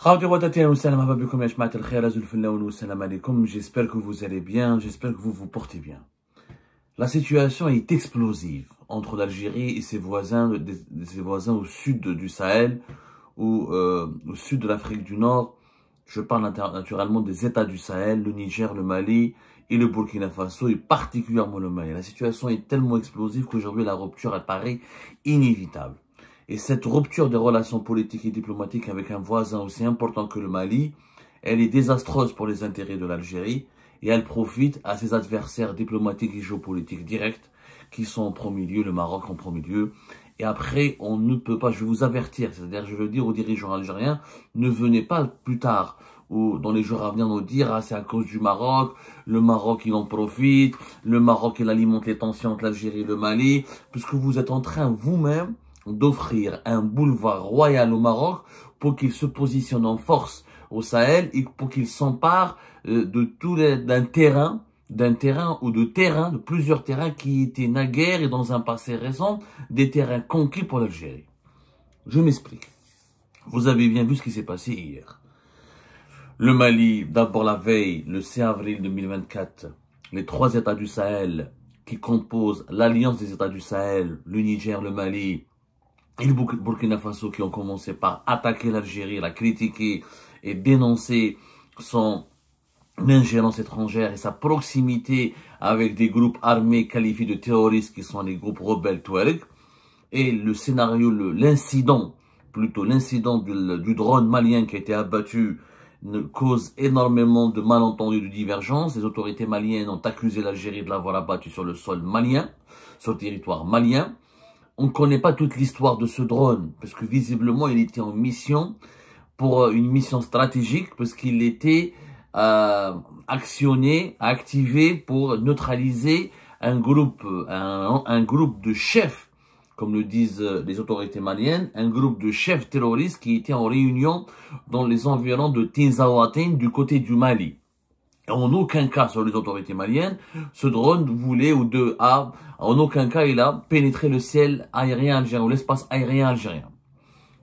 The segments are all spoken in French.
J'espère que vous allez bien, j'espère que vous vous portez bien. La situation est explosive entre l'Algérie et ses voisins, au sud du Sahel ou au sud de l'Afrique du Nord. Je parle naturellement des États du Sahel, le Niger, le Mali et le Burkina Faso, et particulièrement le Mali. La situation est tellement explosive qu'aujourd'hui la rupture apparaît inévitable. Et cette rupture des relations politiques et diplomatiques avec un voisin aussi important que le Mali, elle est désastreuse pour les intérêts de l'Algérie et elle profite à ses adversaires diplomatiques et géopolitiques directs qui sont en premier lieu, le Maroc en premier lieu. Et après, on ne peut pas, je vais vous avertir, c'est-à-dire je veux dire aux dirigeants algériens, ne venez pas plus tard ou dans les jours à venir nous dire ah c'est à cause du Maroc, le Maroc il en profite, le Maroc il alimente les tensions entre l'Algérie et le Mali, puisque vous êtes en train vous-même d'offrir un boulevard royal au Maroc pour qu'il se positionne en force au Sahel et pour qu'il s'empare d'un terrain ou de plusieurs terrains qui étaient naguère et dans un passé récent des terrains conquis pour l'Algérie. Je m'explique. Vous avez bien vu ce qui s'est passé hier. Le Mali, d'abord la veille, le 6 avril 2024, les trois États du Sahel qui composent l'Alliance des États du Sahel, le Niger, le Mali et le Burkina Faso, qui ont commencé par attaquer l'Algérie, la critiquer et dénoncer son ingérence étrangère et sa proximité avec des groupes armés qualifiés de terroristes qui sont les groupes rebelles Touareg. Et le scénario, l'incident du drone malien qui a été abattu cause énormément de malentendus, de divergences. Les autorités maliennes ont accusé l'Algérie de l'avoir abattu sur le sol malien, sur le territoire malien. On ne connaît pas toute l'histoire de ce drone, parce que visiblement il était en mission, pour une mission stratégique, parce qu'il était activé pour neutraliser un groupe de chefs, comme le disent les autorités maliennes, un groupe de chefs terroristes qui étaient en réunion dans les environs de Tinzaouatine du côté du Mali. En aucun cas, sur les autorités maliennes, ce drone voulait en aucun cas il a pénétré le ciel aérien algérien ou l'espace aérien algérien.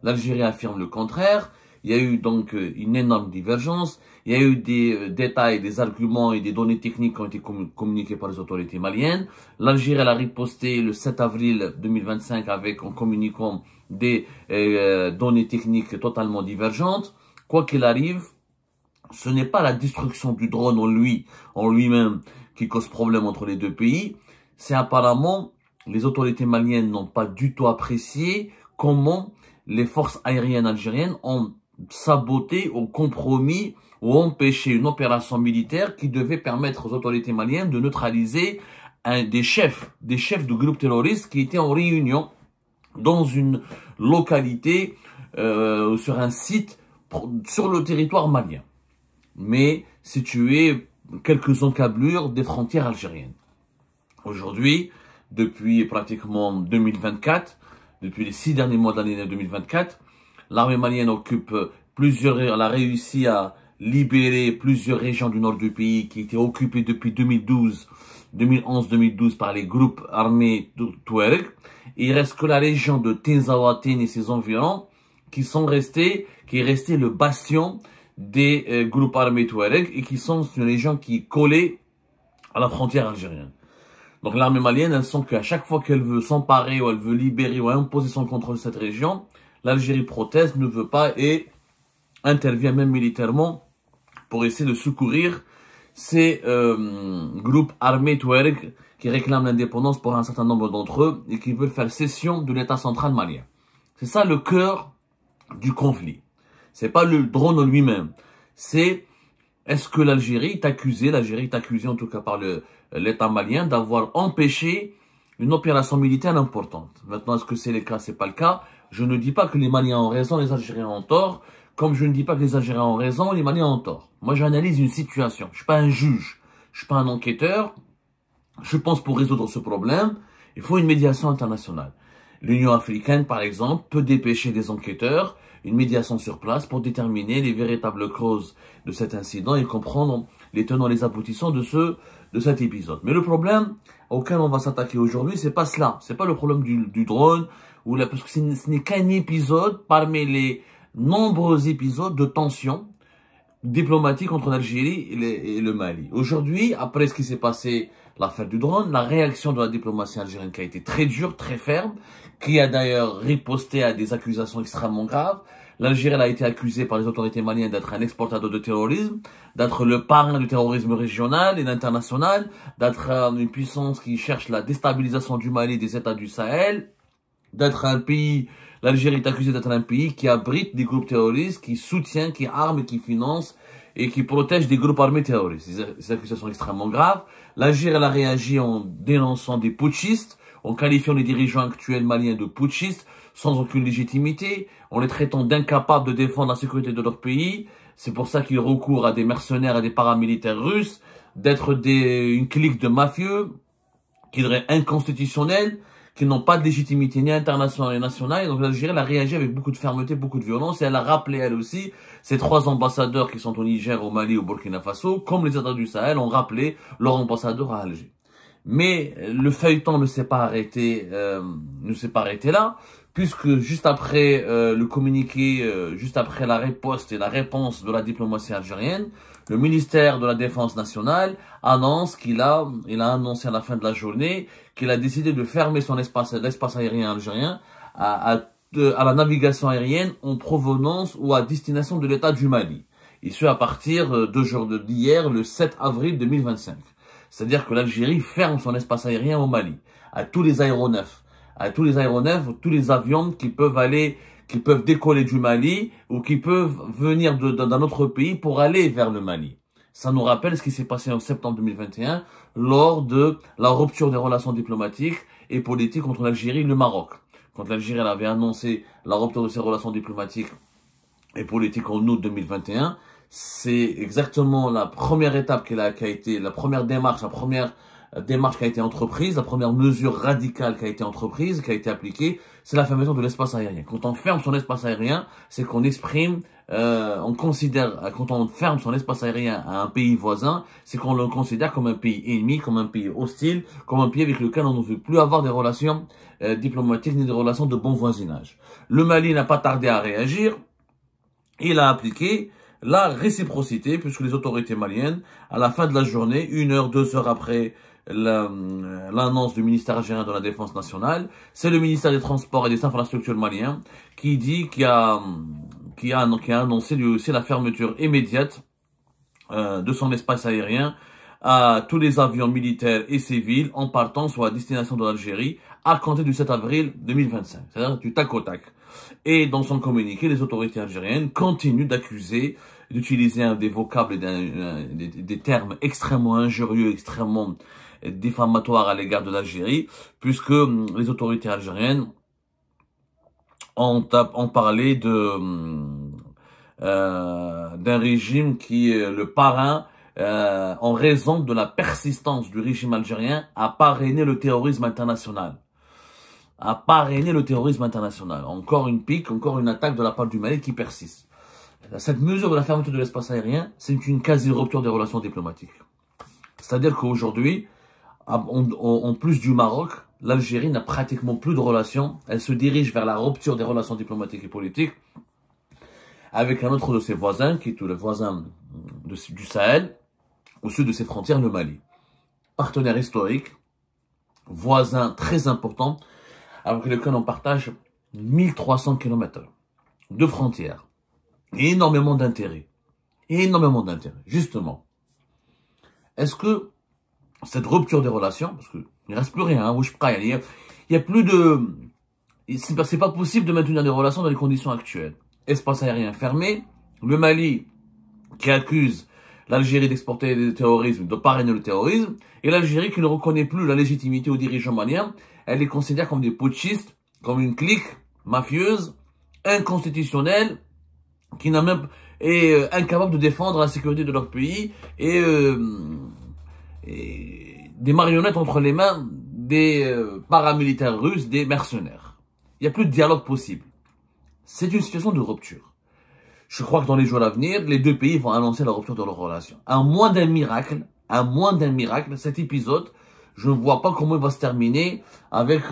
L'Algérie affirme le contraire. Il y a eu donc une énorme divergence. Il y a eu des détails, des arguments et des données techniques qui ont été communiquées par les autorités maliennes. L'Algérie a riposté le 7 avril 2025 en communiquant des données techniques totalement divergentes. Quoi qu'il arrive, ce n'est pas la destruction du drone en lui-même qui cause problème entre les deux pays. C'est apparemment, les autorités maliennes n'ont pas du tout apprécié comment les forces aériennes algériennes ont saboté, ont compromis ou empêché une opération militaire qui devait permettre aux autorités maliennes de neutraliser des chefs de groupes terroristes qui étaient en réunion dans une localité, sur un site sur le territoire malien, mais situé quelques encablures des frontières algériennes. Aujourd'hui, depuis pratiquement 2024, depuis les 6 derniers mois de l'année 2024, l'armée malienne elle a réussi à libérer plusieurs régions du nord du pays qui étaient occupées depuis 2011-2012 par les groupes armés Touareg. Il reste que la région de Tinzaouatine et ses environs qui est resté le bastion des groupes armés Touareg et qui sont une région qui est collée à la frontière algérienne. Donc l'armée malienne, elle sent qu'à chaque fois qu'elle veut s'emparer ou elle veut libérer ou imposer son contrôle de cette région, l'Algérie proteste, ne veut pas et intervient même militairement pour essayer de secourir ces groupes armés Touareg qui réclament l'indépendance pour un certain nombre d'entre eux et qui veulent faire cession de l'État central malien. C'est ça le cœur du conflit. C'est pas le drone en lui-même. C'est est-ce que l'Algérie est accusée en tout cas par l'État malien d'avoir empêché une opération militaire importante. Maintenant, est-ce que c'est le cas, c'est pas le cas. Je ne dis pas que les Maliens ont raison, les Algériens ont tort, comme je ne dis pas que les Algériens ont raison, les Maliens ont tort. Moi, j'analyse une situation. Je suis pas un juge, je suis pas un enquêteur. Je pense pour résoudre ce problème, il faut une médiation internationale. L'Union africaine, par exemple, peut dépêcher des enquêteurs, une médiation sur place pour déterminer les véritables causes de cet incident et comprendre les tenants et les aboutissants de cet épisode. Mais le problème auquel on va s'attaquer aujourd'hui, c'est pas cela. C'est pas le problème du drone, parce que ce n'est qu'un épisode parmi les nombreux épisodes de tension diplomatique entre l'Algérie et le Mali. Aujourd'hui, après ce qui s'est passé, l'affaire du drone, la réaction de la diplomatie algérienne qui a été très dure, très ferme, qui a d'ailleurs riposté à des accusations extrêmement graves. L'Algérie a été accusée par les autorités maliennes d'être un exportateur de terrorisme, d'être le parrain du terrorisme régional et international, d'être une puissance qui cherche la déstabilisation du Mali et des États du Sahel, d'être un pays, l'Algérie est accusée d'être un pays qui abrite des groupes terroristes, qui soutient, qui arme et qui finance et qui protège des groupes armés terroristes. Ces accusations sont extrêmement graves. L'Algérie a réagi en dénonçant des putschistes, en qualifiant les dirigeants actuels maliens de putschistes, sans aucune légitimité, en les traitant d'incapables de défendre la sécurité de leur pays. C'est pour ça qu'ils recourent à des mercenaires et des paramilitaires russes, d'être une clique de mafieux, qui seraient inconstitutionnels, qui n'ont pas de légitimité ni internationale ni nationale. Et donc l'Algérie a réagi avec beaucoup de fermeté, beaucoup de violence, et elle a rappelé elle aussi ces 3 ambassadeurs qui sont au Niger, au Mali, au Burkina Faso, comme les États du Sahel ont rappelé leur ambassadeur à Alger. Mais le feuilleton ne s'est pas arrêté, là, puisque juste après le communiqué, juste après la riposte et la réponse de la diplomatie algérienne, le ministère de la Défense nationale annonce il a annoncé à la fin de la journée qu'il a décidé de fermer l'espace aérien algérien à la navigation aérienne en provenance ou à destination de l'État du Mali. Et ce à partir d'hier, le 7 avril 2025. C'est-à-dire que l'Algérie ferme son espace aérien au Mali, à tous les aéronefs, tous les avions qui peuvent décoller du Mali ou qui peuvent venir d'un autre pays pour aller vers le Mali. Ça nous rappelle ce qui s'est passé en septembre 2021 lors de la rupture des relations diplomatiques et politiques entre l'Algérie et le Maroc. Quand l'Algérie avait annoncé la rupture de ses relations diplomatiques et politiques en août 2021, c'est exactement la première étape la première démarche qui a été entreprise, la première mesure radicale qui a été entreprise, qui a été appliquée, c'est la fermeture de l'espace aérien. Quand on ferme son espace aérien, c'est qu'on exprime, quand on ferme son espace aérien à un pays voisin, c'est qu'on le considère comme un pays ennemi, comme un pays hostile, comme un pays avec lequel on ne veut plus avoir des relations diplomatiques ni des relations de bon voisinage. Le Mali n'a pas tardé à réagir. Il a appliqué la réciprocité, puisque les autorités maliennes, à la fin de la journée, 1 heure, 2 heures après l'annonce du ministère algérien de la Défense nationale, c'est le ministère des Transports et des Infrastructures malien qui a annoncé lui aussi la fermeture immédiate de son espace aérien à tous les avions militaires et civils en partance ou à destination de l'Algérie à compter du 7 avril 2025, c'est-à-dire du tac au tac. Et dans son communiqué, les autorités algériennes continuent d'utiliser des vocables et des termes extrêmement injurieux, extrêmement diffamatoires à l'égard de l'Algérie, puisque les autorités algériennes ont parlé d'un régime qui est le parrain en raison de la persistance du régime algérien à parrainer le terrorisme international. Encore une pique, encore une attaque de la part du Mali qui persiste. Cette mesure de la fermeture de l'espace aérien, c'est une quasi-rupture des relations diplomatiques. C'est-à-dire qu'aujourd'hui, en plus du Maroc, l'Algérie n'a pratiquement plus de relations. Elle se dirige vers la rupture des relations diplomatiques et politiques avec un autre de ses voisins, qui est le voisin du Sahel, au sud de ses frontières, le Mali. Partenaire historique, voisin très important, avec lequel on partage 1300 km de frontières. Et énormément d'intérêts. Justement, est-ce que cette rupture des relations, parce qu'il ne reste plus rien, il y a plus de... C'est pas possible de maintenir des relations dans les conditions actuelles. Espace aérien fermé, le Mali qui accuse l'Algérie d'exporter du terrorisme, de parrainer le terrorisme, et l'Algérie qui ne reconnaît plus la légitimité aux dirigeants maliens, elle les considère comme des putschistes, comme une clique mafieuse, inconstitutionnelle, qui n'a même est incapable de défendre la sécurité de leur pays et des marionnettes entre les mains des paramilitaires russes, des mercenaires. Il n'y a plus de dialogue possible. C'est une situation de rupture. Je crois que dans les jours à venir, les deux pays vont annoncer la rupture de leurs relations. À moins d'un miracle, cet épisode, je ne vois pas comment il va se terminer avec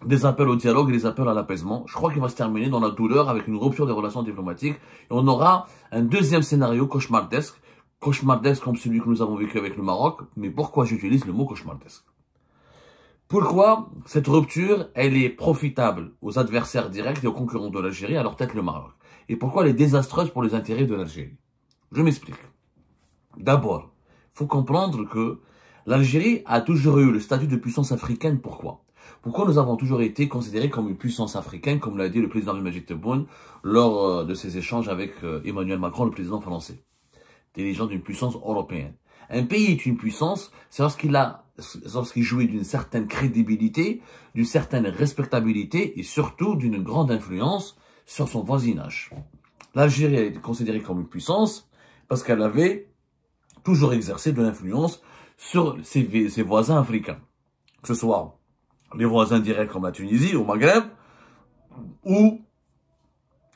des appels au dialogue et des appels à l'apaisement. Je crois qu'il va se terminer dans la douleur avec une rupture des relations diplomatiques. Et on aura un deuxième scénario cauchemardesque comme celui que nous avons vécu avec le Maroc. Mais pourquoi j'utilise le mot cauchemardesque? Pourquoi cette rupture, elle est profitable aux adversaires directs et aux concurrents de l'Algérie, à leur tête le Maroc? Et pourquoi elle est désastreuse pour les intérêts de l'Algérie? Je m'explique. D'abord, il faut comprendre que l'Algérie a toujours eu le statut de puissance africaine. Pourquoi nous avons toujours été considérés comme une puissance africaine, comme l'a dit le président Abdelmadjid Tebboune lors de ses échanges avec Emmanuel Macron, le président français, dirigeant d'une puissance européenne. Un pays est une puissance, c'est lorsqu'il jouit d'une certaine crédibilité, d'une certaine respectabilité et surtout d'une grande influence sur son voisinage. L'Algérie a été considérée comme une puissance parce qu'elle avait toujours exercé de l'influence sur ses voisins africains, que ce soit les voisins directs comme la Tunisie, au Maghreb, ou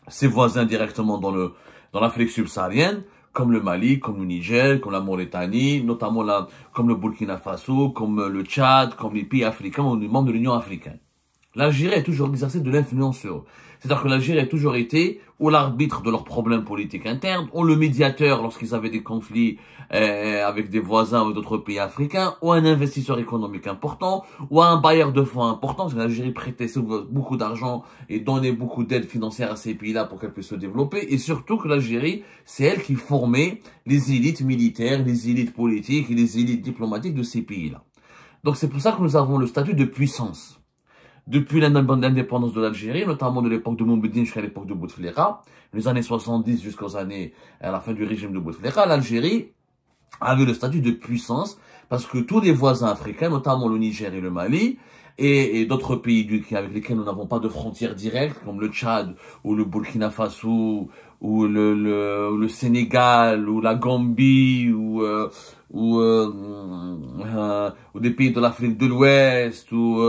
ses voisins directement dans l'Afrique subsaharienne, comme le Mali, comme le Niger, comme la Mauritanie, notamment comme le Burkina Faso, comme le Tchad, comme les pays africains ou les membres de l'Union africaine. L'Algérie a toujours exercé de l'influence sur eux. C'est-à-dire que l'Algérie a toujours été ou l'arbitre de leurs problèmes politiques internes, ou le médiateur lorsqu'ils avaient des conflits avec des voisins ou d'autres pays africains, ou un investisseur économique important, ou un bailleur de fonds important, parce que l'Algérie prêtait beaucoup d'argent et donnait beaucoup d'aide financière à ces pays-là pour qu'elles puissent se développer, et surtout que l'Algérie, c'est elle qui formait les élites militaires, les élites politiques et les élites diplomatiques de ces pays-là. Donc c'est pour ça que nous avons le statut de puissance. Depuis l'indépendance de l'Algérie, notamment de l'époque de Moumbedine jusqu'à l'époque de Bouteflika, les années 70 jusqu'aux années, à la fin du régime de Bouteflika, l'Algérie avait le statut de puissance parce que tous les voisins africains, notamment le Niger et le Mali, et d'autres pays avec lesquels nous n'avons pas de frontières directes, comme le Tchad, ou le Burkina Faso, ou le Sénégal, ou la Gambie, ou des pays de l'Afrique de l'Ouest, ou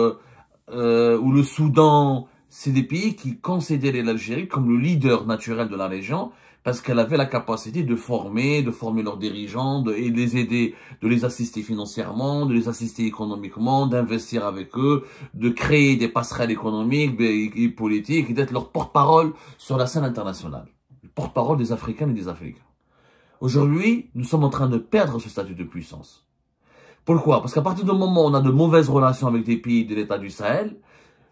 le Soudan, c'est des pays qui considéraient l'Algérie comme le leader naturel de la région parce qu'elle avait la capacité de former leurs dirigeants, de les aider, de les assister financièrement, de les assister économiquement, d'investir avec eux, de créer des passerelles économiques et politiques et d'être leur porte-parole sur la scène internationale. Le porte-parole des Africaines et des Africains. Aujourd'hui, nous sommes en train de perdre ce statut de puissance. Pourquoi? Parce qu'à partir du moment où on a de mauvaises relations avec des pays de l'État du Sahel,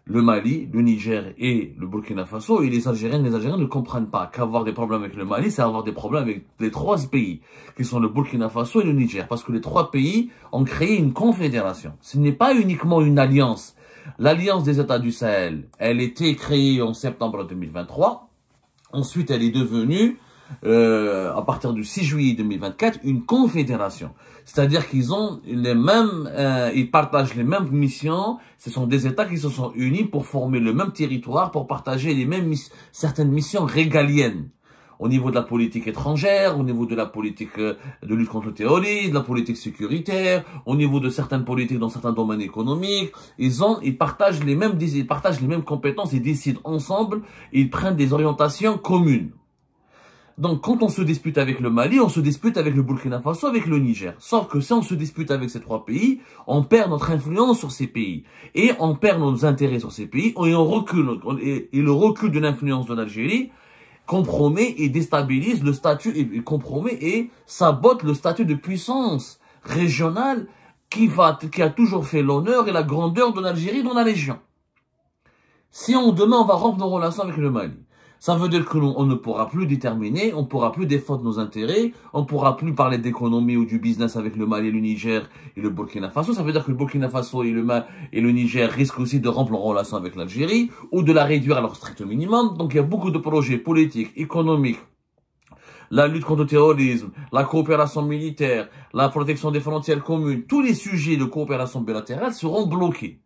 le Mali, le Niger et le Burkina Faso, et les Algériens ne comprennent pas qu'avoir des problèmes avec le Mali, c'est avoir des problèmes avec les trois pays, qui sont le Burkina Faso et le Niger, parce que les trois pays ont créé une confédération. Ce n'est pas uniquement une alliance. L'alliance des États du Sahel, elle était créée en septembre 2023. Ensuite, elle est devenue à partir du 6 juillet 2024, une confédération. C'est-à-dire qu'ils ont les mêmes, ils partagent les mêmes missions. Ce sont des États qui se sont unis pour former le même territoire, pour partager les mêmes certaines missions régaliennes. Au niveau de la politique étrangère, au niveau de la politique de lutte contre le terrorisme, de la politique sécuritaire, au niveau de certaines politiques dans certains domaines économiques, ils partagent les mêmes compétences, ils décident ensemble, ils prennent des orientations communes. Donc, quand on se dispute avec le Mali, on se dispute avec le Burkina Faso, avec le Niger. Sauf que si on se dispute avec ces trois pays, on perd notre influence sur ces pays. Et on perd nos intérêts sur ces pays, et on recule. Et le recul de l'influence de l'Algérie compromet et déstabilise le statut, et compromet et sabote le statut de puissance régionale qui a toujours fait l'honneur et la grandeur de l'Algérie dans la région. Si demain on va rompre nos relations avec le Mali, ça veut dire qu'on ne pourra plus déterminer, on ne pourra plus défendre nos intérêts, on ne pourra plus parler d'économie ou du business avec le Mali, le Niger et le Burkina Faso. Ça veut dire que le Burkina Faso et le Niger risquent aussi de rompre leur relation avec l'Algérie ou de la réduire à leur strict minimum. Donc il y a beaucoup de projets politiques, économiques, la lutte contre le terrorisme, la coopération militaire, la protection des frontières communes, tous les sujets de coopération bilatérale seront bloqués.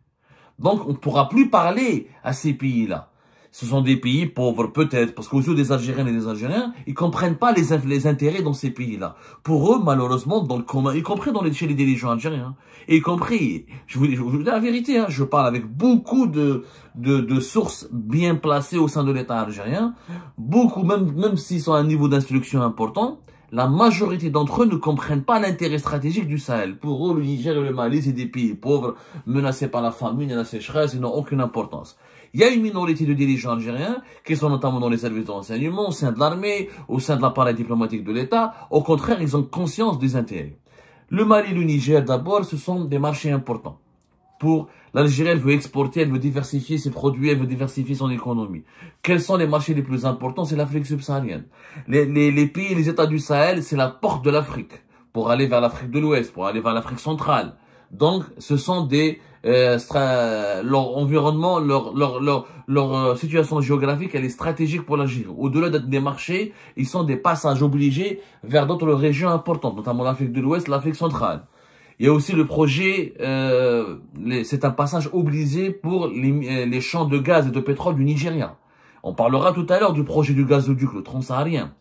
Donc on ne pourra plus parler à ces pays-là. Ce sont des pays pauvres, peut-être, parce qu'aux yeux des Algériennes et des Algériens, ils comprennent pas les intérêts dans ces pays-là. Pour eux, malheureusement, dans le commun, y compris chez les dirigeants algériens, y compris, je vous dis la vérité, hein, je parle avec beaucoup de sources bien placées au sein de l'État algérien, beaucoup, même s'ils sont à un niveau d'instruction important, la majorité d'entre eux ne comprennent pas l'intérêt stratégique du Sahel. Pour eux, le Niger et le Mali, c'est des pays pauvres, menacés par la famine et la sécheresse, ils n'ont aucune importance. Il y a une minorité de dirigeants algériens, qui sont notamment dans les services de renseignement, au sein de l'armée, au sein de l'appareil diplomatique de l'État. Au contraire, ils ont conscience des intérêts. Le Mali et le Niger, d'abord, ce sont des marchés importants. Pour l'Algérie, elle veut exporter, elle veut diversifier ses produits, elle veut diversifier son économie. Quels sont les marchés les plus importants? C'est l'Afrique subsaharienne. Les pays, les États du Sahel, c'est la porte de l'Afrique. Pour aller vers l'Afrique de l'Ouest, pour aller vers l'Afrique centrale. Donc, ce sont leur environnement, leur situation géographique, elle est stratégique pour l'Algérie. Au-delà d'être des marchés, ils sont des passages obligés vers d'autres régions importantes, notamment l'Afrique de l'Ouest, l'Afrique centrale. Il y a aussi le projet, c'est un passage obligé pour les champs de gaz et de pétrole du Nigeria. On parlera tout à l'heure du projet du gazoduc, le transsaharien,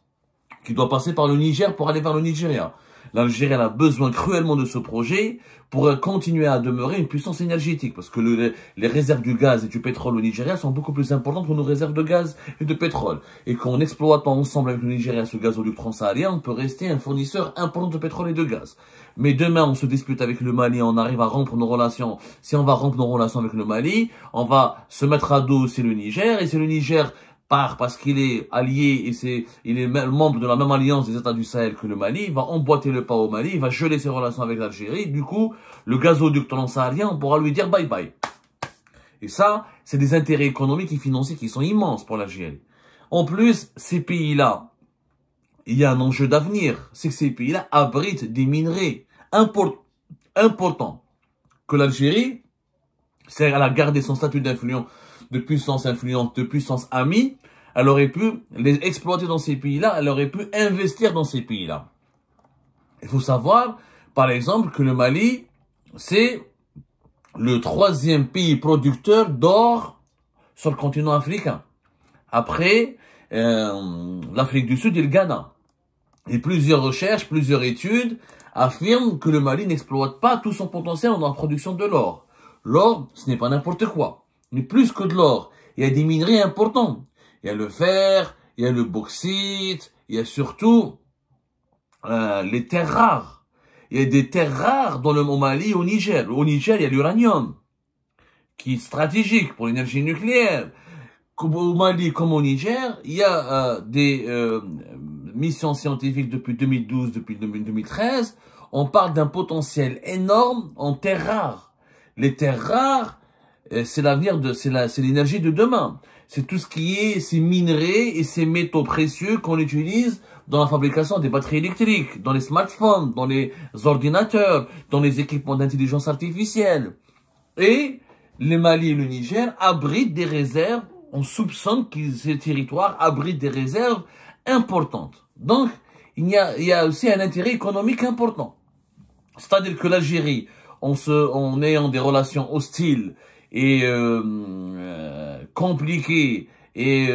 qui doit passer par le Niger pour aller vers le Nigeria. L'Algérie a besoin cruellement de ce projet pour continuer à demeurer une puissance énergétique. Parce que les réserves du gaz et du pétrole au Nigeria sont beaucoup plus importantes que nos réserves de gaz et de pétrole. Et qu'en exploitant ensemble avec le Nigeria ce gazoduc transsaharien, on peut rester un fournisseur important de pétrole et de gaz. Mais demain, on se dispute avec le Mali, on arrive à rompre nos relations. Si on va rompre nos relations avec le Mali, on va se mettre à dos, c'est le Niger. Et c'est le Niger parce qu'il est allié et il est membre de la même alliance des États du Sahel que le Mali, il va emboîter le pas au Mali, il va geler ses relations avec l'Algérie. Du coup, le gazoduc transsaharien, on pourra lui dire bye bye. Et ça, c'est des intérêts économiques et financiers qui sont immenses pour l'Algérie. En plus, ces pays-là, il y a un enjeu d'avenir, c'est que ces pays-là abritent des minerais importants que l'Algérie, c'est elle a gardé son statut de puissance influente, de puissance amie, elle aurait pu les exploiter dans ces pays-là, elle aurait pu investir dans ces pays-là. Il faut savoir, par exemple, que le Mali, c'est le 3e pays producteur d'or sur le continent africain. Après, l'Afrique du Sud et le Ghana. Et plusieurs recherches, plusieurs études affirment que le Mali n'exploite pas tout son potentiel dans la production de l'or. L'or, ce n'est pas n'importe quoi. Mais plus que de l'or, il y a des minerais importants. Il y a le fer, il y a le bauxite, il y a surtout les terres rares. Il y a des terres rares au Mali et au Niger. Au Niger, il y a l'uranium, qui est stratégique pour l'énergie nucléaire. Au Mali comme au Niger, il y a des missions scientifiques depuis 2012, depuis 2013. On parle d'un potentiel énorme en terres rares. Les terres rares, c'est l'avenir c'est l'énergie de demain. C'est tout ce qui est ces minerais et ces métaux précieux qu'on utilise dans la fabrication des batteries électriques, dans les smartphones, dans les ordinateurs, dans les équipements d'intelligence artificielle. Et le Mali et le Niger abritent des réserves. On soupçonne que ces territoires abritent des réserves importantes. Donc, il y a aussi un intérêt économique important. C'est-à-dire que l'Algérie, en ayant des relations hostiles et compliquées, et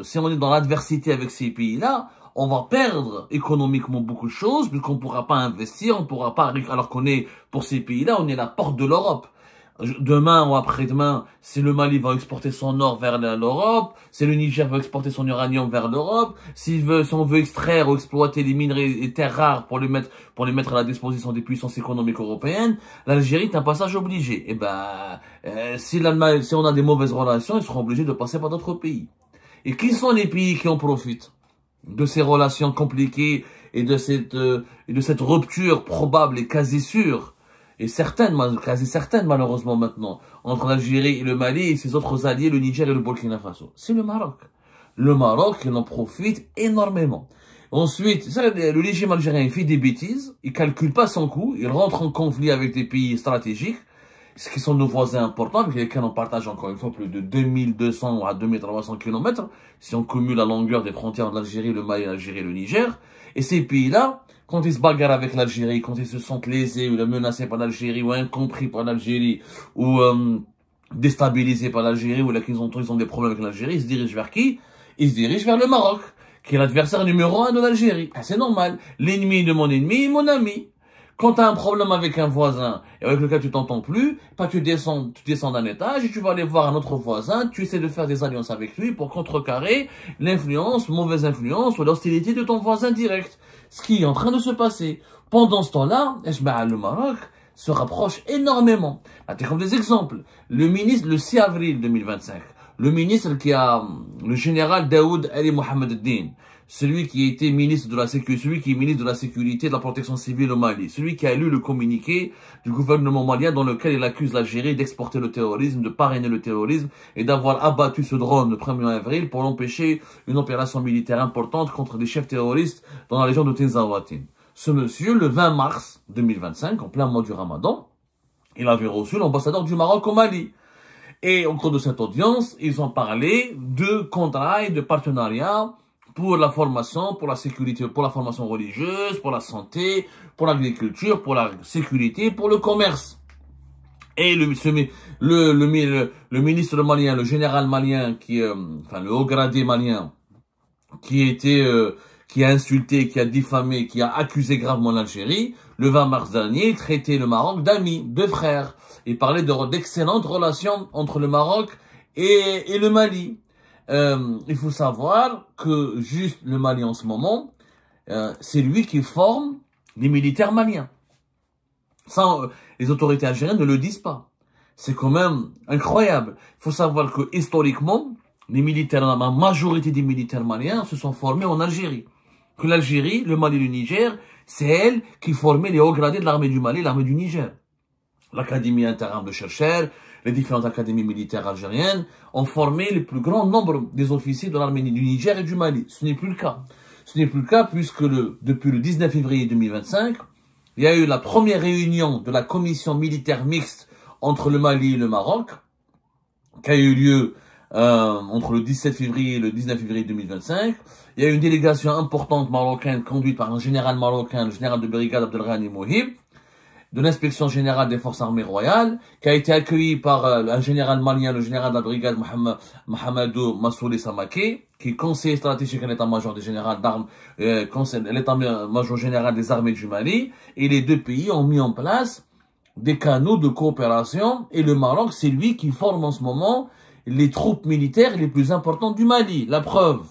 si on est dans l'adversité avec ces pays-là, on va perdre économiquement beaucoup de choses, puisqu'on ne pourra pas investir, on ne pourra pas, alors qu'on est, pour ces pays-là, on est la porte de l'Europe. Demain ou après-demain, si le Mali va exporter son or vers l'Europe, si le Niger veut exporter son uranium vers l'Europe, si on veut extraire ou exploiter les minerais et terres rares pour les mettre à la disposition des puissances économiques européennes, l'Algérie est un passage obligé. Et si on a des mauvaises relations, ils seront obligés de passer par d'autres pays. Et qui sont les pays qui en profitent de ces relations compliquées et de cette rupture probable et quasi sûre? Et quasi certaines malheureusement maintenant, entre l'Algérie et le Mali et ses autres alliés, le Niger et le Burkina Faso. C'est le Maroc. Le Maroc, il en profite énormément. Ensuite, le régime algérien il fait des bêtises, il calcule pas son coût, il rentre en conflit avec des pays stratégiques, ce qui sont nos voisins importants, avec lesquels on partage encore une fois plus de 2200 à 2300 km, si on cumule la longueur des frontières de l'Algérie, le Mali, l'Algérie et le Niger. Et ces pays-là, quand ils se bagarrent avec l'Algérie, quand ils se sentent lésés ou menacés par l'Algérie, ou incompris par l'Algérie, ou déstabilisés par l'Algérie, ou là qu'ils ont des problèmes avec l'Algérie, ils se dirigent vers qui? Ils se dirigent vers le Maroc, qui est l'adversaire numéro 1 de l'Algérie. C'est normal. L'ennemi de mon ennemi est mon ami. Quand tu as un problème avec un voisin, et avec lequel tu t'entends plus, tu descends d'un étage et tu vas aller voir un autre voisin, tu essaies de faire des alliances avec lui pour contrecarrer l'influence, mauvaise influence ou l'hostilité de ton voisin direct. ce qui est en train de se passer. Pendant ce temps-là, le Maroc se rapproche énormément. Comme des exemples. Le 6 avril 2025, le ministre le général Daoud Ali Mohamed Eddine, celui qui était ministre de la sécurité, celui qui est ministre de la sécurité et de la protection civile au Mali, celui qui a lu le communiqué du gouvernement malien dans lequel il accuse l'Algérie d'exporter le terrorisme, de parrainer le terrorisme et d'avoir abattu ce drone le 1er avril pour empêcher une opération militaire importante contre des chefs terroristes dans la région de Tinzaouatine. Ce monsieur, le 20 mars 2025, en plein mois du Ramadan, il avait reçu l'ambassadeur du Maroc au Mali. Et au cours de cette audience, ils ont parlé de contrats et de partenariats pour la formation, pour la sécurité, pour la formation religieuse, pour la santé, pour l'agriculture, pour la sécurité, pour le commerce. Et le ministre malien, le général malien, le haut gradé malien, qui a insulté, qui a diffamé, qui a accusé gravement l'Algérie, le 20 mars dernier, traitait le Maroc d'amis, de frères, et parlait d'excellentes relations entre le Maroc et le Mali. Il faut savoir que juste le Mali en ce moment, c'est lui qui forme les militaires maliens. Ça, les autorités algériennes ne le disent pas. C'est quand même incroyable. Il faut savoir que historiquement, les militaires, la majorité des militaires maliens se sont formés en Algérie. Que l'Algérie, le Mali et le Niger, c'est elle qui formait les hauts gradés de l'armée du Mali et l'armée du Niger. L'Académie interarmes de Chercheurs, les différentes académies militaires algériennes ont formé le plus grand nombre des officiers de l'armée du Niger et du Mali. Ce n'est plus le cas. Ce n'est plus le cas puisque depuis le 19 février 2025, il y a eu la première réunion de la commission militaire mixte entre le Mali et le Maroc, qui a eu lieu entre le 17 février et le 19 février 2025. Il y a eu une délégation importante marocaine conduite par un général marocain, le général de brigade Abdelghani Mohib, de l'inspection générale des forces armées royales, qui a été accueilli par un général malien, le général de la brigade Mohamedou Massouli Samake, qui est conseiller stratégique à l'état-major des générales d'armes, l'état-major général des armées du Mali, et les deux pays ont mis en place des canaux de coopération, et le Maroc, c'est lui qui forme en ce moment les troupes militaires les plus importantes du Mali. La preuve,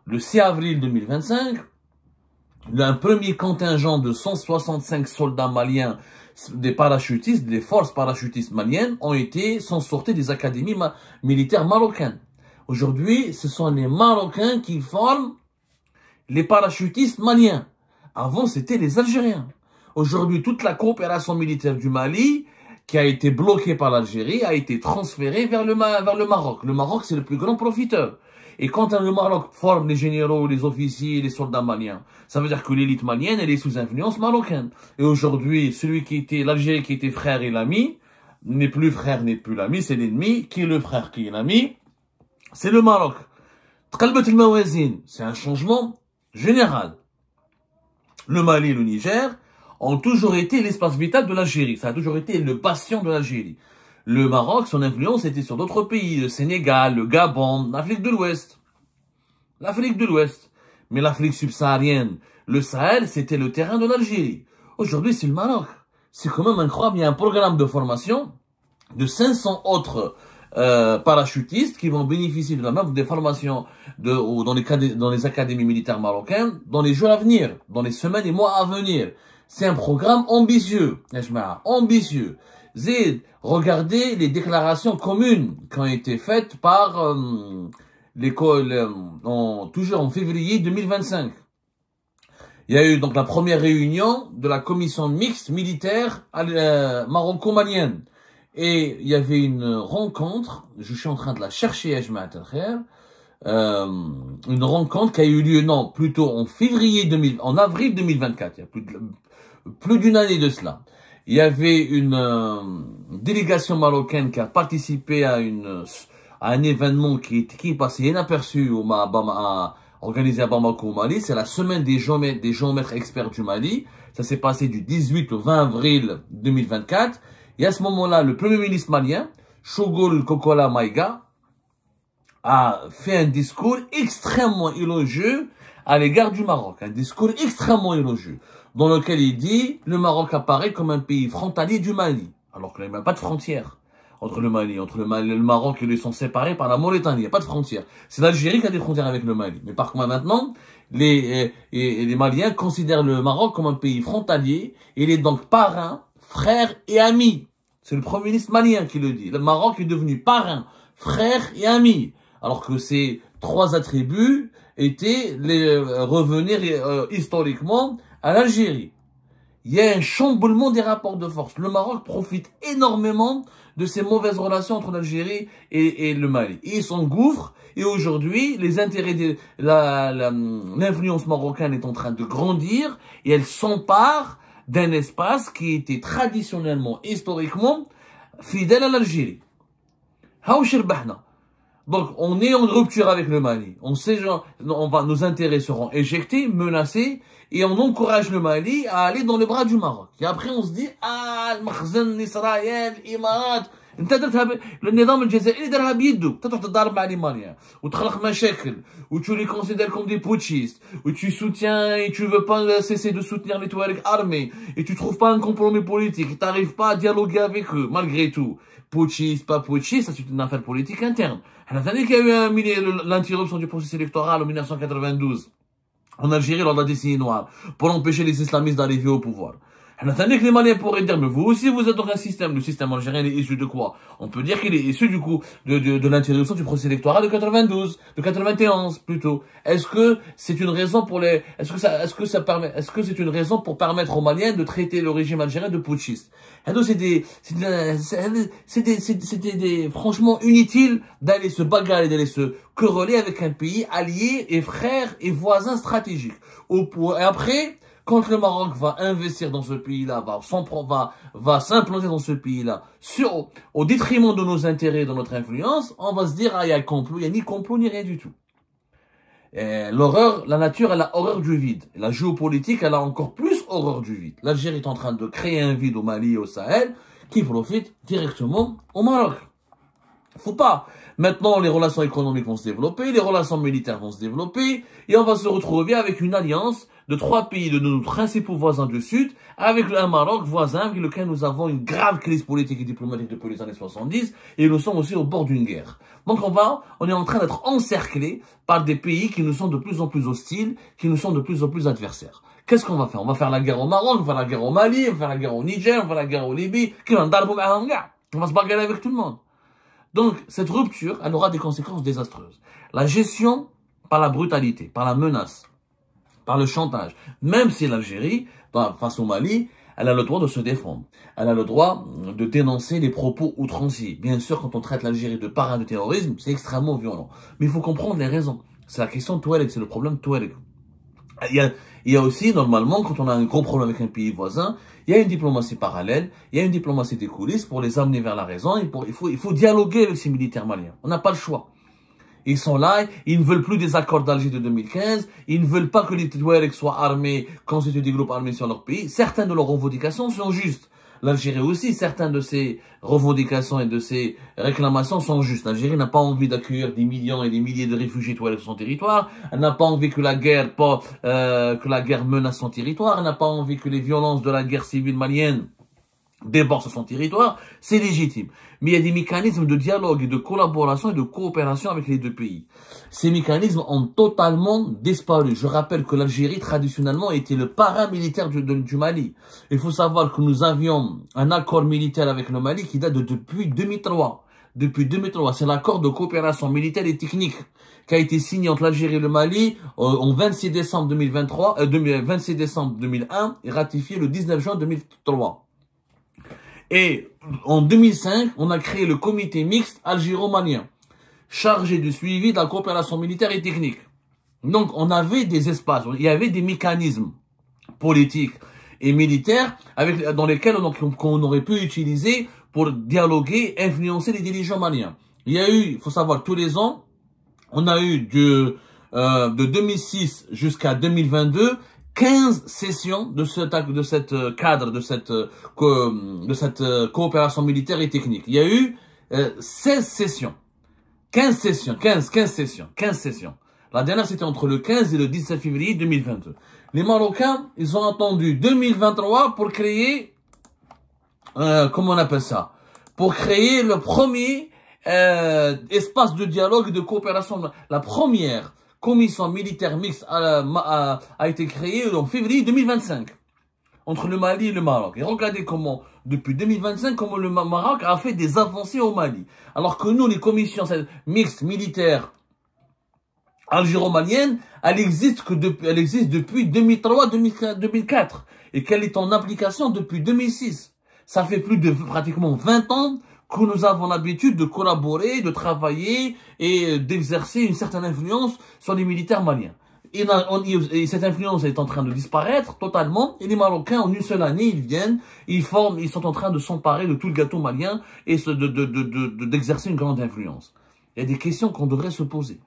le 6 avril 2025, un premier contingent de 165 soldats maliens, des parachutistes, des forces parachutistes maliennes, sont sortis des académies militaires marocaines. Aujourd'hui, ce sont les Marocains qui forment les parachutistes maliens. Avant, c'était les Algériens. Aujourd'hui, toute la coopération militaire du Mali, qui a été bloquée par l'Algérie, a été transférée vers le Maroc. Le Maroc, c'est le plus grand profiteur. Et quand le Maroc forme les généraux, les officiers, les soldats maliens, ça veut dire que l'élite malienne, elle est sous influence marocaine. Et aujourd'hui, l'Algérie qui était frère et l'ami, n'est plus frère, n'est plus l'ami, c'est l'ennemi. Qui est le frère, qui est l'ami? C'est le Maroc. C'est un changement général. Le Mali et le Niger ont toujours été l'espace vital de l'Algérie. Ça a toujours été le bastion de l'Algérie. Le Maroc, son influence était sur d'autres pays, le Sénégal, le Gabon, l'Afrique de l'Ouest. L'Afrique de l'Ouest. Mais l'Afrique subsaharienne, le Sahel, c'était le terrain de l'Algérie. Aujourd'hui, c'est le Maroc. C'est quand même incroyable. Il y a un programme de formation de 500 autres parachutistes qui vont bénéficier de la même des formations dans les académies militaires marocaines dans les jours à venir, dans les semaines et mois à venir. C'est un programme ambitieux, ambitieux. Zid, regardez les déclarations communes qui ont été faites par toujours en février 2025. Il y a eu donc la première réunion de la commission mixte militaire maroco-malienne. Et il y avait une rencontre, je suis en train de la chercher, une rencontre qui a eu lieu, plutôt en avril 2024, il y a plus d'une année de cela. Il y avait une délégation marocaine qui a participé à un événement qui est passé inaperçu organisé à Bamako au Mali. C'est la semaine des géomètres experts du Mali. Ça s'est passé du 18 au 20 avril 2024. Et à ce moment-là, le premier ministre malien, Choguel Kokola Maïga, a fait un discours extrêmement élogieux à l'égard du Maroc. Un discours extrêmement élogieux, dans lequel il dit le Maroc apparaît comme un pays frontalier du Mali, alors qu'il n'y a même pas de frontière. entre le Mali, le Maroc, ils sont séparés par la Mauritanie, il n'y a pas de frontière. C'est l'Algérie qui a des frontières avec le Mali. Mais par contre, maintenant, les Maliens considèrent le Maroc comme un pays frontalier, et il est donc parrain, frère et ami. C'est le Premier ministre malien qui le dit. Le Maroc est devenu parrain, frère et ami. Alors que ces trois attributs étaient revenir historiquement à l'Algérie. Il y a un chamboulement des rapports de force. Le Maroc profite énormément de ces mauvaises relations entre l'Algérie et le Mali. Et il s'engouffre. Et aujourd'hui, les intérêts l'influence marocaine est en train de grandir et elle s'empare d'un espace qui était traditionnellement, historiquement, fidèle à l'Algérie. Donc, on est en rupture avec le Mali. On sait, nos intérêts seront éjectés, menacés, et on encourage le Mali à aller dans les bras du Maroc. Et après, on se dit, le Makhzen, Israël, Imarat, le Nidam al-Jazairi درها بيدو تروح تضارب مع les Maliens وتخلق مشاكل où tu les considères comme des putschistes où tu soutiens et tu veux pas cesser de soutenir les Touaregs armés et tu trouves pas un compromis politique tu n'arrives pas à dialoguer avec eux malgré tout putschiste pas putschiste ça c'est une affaire politique interne. On a entendu qu'il y a eu l'interruption du processus électoral en 1992 en Algérie lors de la décennie noire pour empêcher les islamistes d'arriver au pouvoir. On attendait que les Maliens pourraient dire, mais vous aussi vous êtes dans un système, le système algérien est issu de quoi? On peut dire qu'il est issu du coup de l'interruption du processus électoral de 92, de 91 plutôt. Est-ce que c'est une raison pour est-ce que c'est une raison pour permettre aux Maliens de traiter le régime algérien de putschiste? Et donc c'était franchement inutile d'aller se bagarrer, d'aller se quereller avec un pays allié et frère et voisin stratégique. Et après, quand le Maroc va investir dans ce pays-là, va s'implanter dans ce pays-là, au détriment de nos intérêts, de notre influence, on va se dire, il y a complot, il n'y a ni complot, ni rien du tout. La nature, elle a horreur du vide. La géopolitique, elle a encore plus horreur du vide. L'Algérie est en train de créer un vide au Mali et au Sahel, qui profite directement au Maroc. Faut pas. Maintenant, les relations économiques vont se développer, les relations militaires vont se développer, et on va se retrouver avec une alliance de 3 pays de nos principaux voisins du Sud, avec un Maroc voisin avec lequel nous avons une grave crise politique et diplomatique depuis les années 70, et nous sommes aussi au bord d'une guerre. Donc on est en train d'être encerclés par des pays qui nous sont de plus en plus hostiles, qui nous sont de plus en plus adversaires. Qu'est-ce qu'on va faire? On va faire la guerre au Maroc, on va faire la guerre au Mali, on va faire la guerre au Niger, on va faire la guerre au Libye, on va se bagarrer avec tout le monde. Donc, cette rupture, elle aura des conséquences désastreuses. La gestion par la brutalité, par la menace, par le chantage. Même si l'Algérie, face au Mali, elle a le droit de se défendre. Elle a le droit de dénoncer les propos outranciers. Bien sûr, quand on traite l'Algérie de parrain de terrorisme, c'est extrêmement violent. Mais il faut comprendre les raisons. C'est la question de Touareg, c'est le problème Touareg. Il y a aussi, normalement, quand on a un gros problème avec un pays voisin, il y a une diplomatie parallèle, il y a une diplomatie des coulisses pour les amener vers la raison. Il faut dialoguer avec ces militaires maliens. On n'a pas le choix. Ils sont là, ils ne veulent plus des accords d'Alger de 2015, ils ne veulent pas que les Touaregs soient armés, constituent des groupes armés sur leur pays. Certaines de leurs revendications sont justes. L'Algérie aussi, certaines de ses revendications et de ses réclamations sont justes. L'Algérie n'a pas envie d'accueillir des millions et des milliers de réfugiés Touaregs sur son territoire. Elle n'a pas envie que la guerre menace son territoire. Elle n'a pas envie que les violences de la guerre civile malienne débordent sur son territoire. C'est légitime. Mais il y a des mécanismes de dialogue et de collaboration et de coopération avec les deux pays. Ces mécanismes ont totalement disparu. Je rappelle que l'Algérie, traditionnellement, était le parrain militaire du Mali. Il faut savoir que nous avions un accord militaire avec le Mali qui date depuis 2003. Depuis 2003, c'est l'accord de coopération militaire et technique qui a été signé entre l'Algérie et le Mali en 26 décembre 2001 et ratifié le 19 juin 2003. Et en 2005, on a créé le comité mixte algéro-malien, chargé du suivi de la coopération militaire et technique. Donc, on avait des espaces, il y avait des mécanismes politiques et militaires dans lesquels on aurait pu utiliser pour dialoguer, influencer les dirigeants maliens. Il y a eu, il faut savoir, tous les ans, on a eu de 2006 jusqu'à 2022, 15 sessions de cette coopération militaire et technique. Il y a eu 16 sessions. 15 sessions. La dernière, c'était entre le 15 et le 17 février 2022. Les Marocains, ils ont attendu 2023 pour créer, comment on appelle ça? pour créer le premier espace de dialogue et de coopération. La première commission militaire mixte a été créée en février 2025 entre le Mali et le Maroc. Et regardez comment, depuis 2025, comment le Maroc a fait des avancées au Mali. Alors que nous, les commissions mixtes militaires algéro-maliennes, elle existe depuis 2003-2004. Et qu'elle est en application depuis 2006. Ça fait plus de pratiquement 20 ans que nous avons l'habitude de collaborer, de travailler et d'exercer une certaine influence sur les militaires maliens. Et cette influence est en train de disparaître totalement. Et les Marocains, en une seule année, ils viennent, ils sont en train de s'emparer de tout le gâteau malien et d'exercer une grande influence. Il y a des questions qu'on devrait se poser.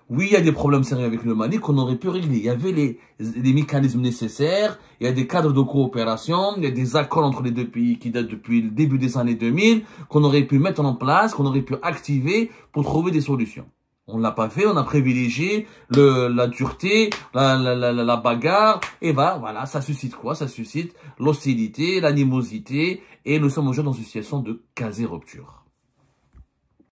Oui, il y a des problèmes sérieux avec le Mali qu'on aurait pu régler. Il y avait les mécanismes nécessaires, il y a des cadres de coopération, il y a des accords entre les deux pays qui datent depuis le début des années 2000, qu'on aurait pu mettre en place, qu'on aurait pu activer pour trouver des solutions. On l'a pas fait, on a privilégié la dureté, la bagarre, et voilà, ça suscite quoi? Ça suscite l'hostilité, l'animosité, et nous sommes aujourd'hui dans une situation de quasi-rupture.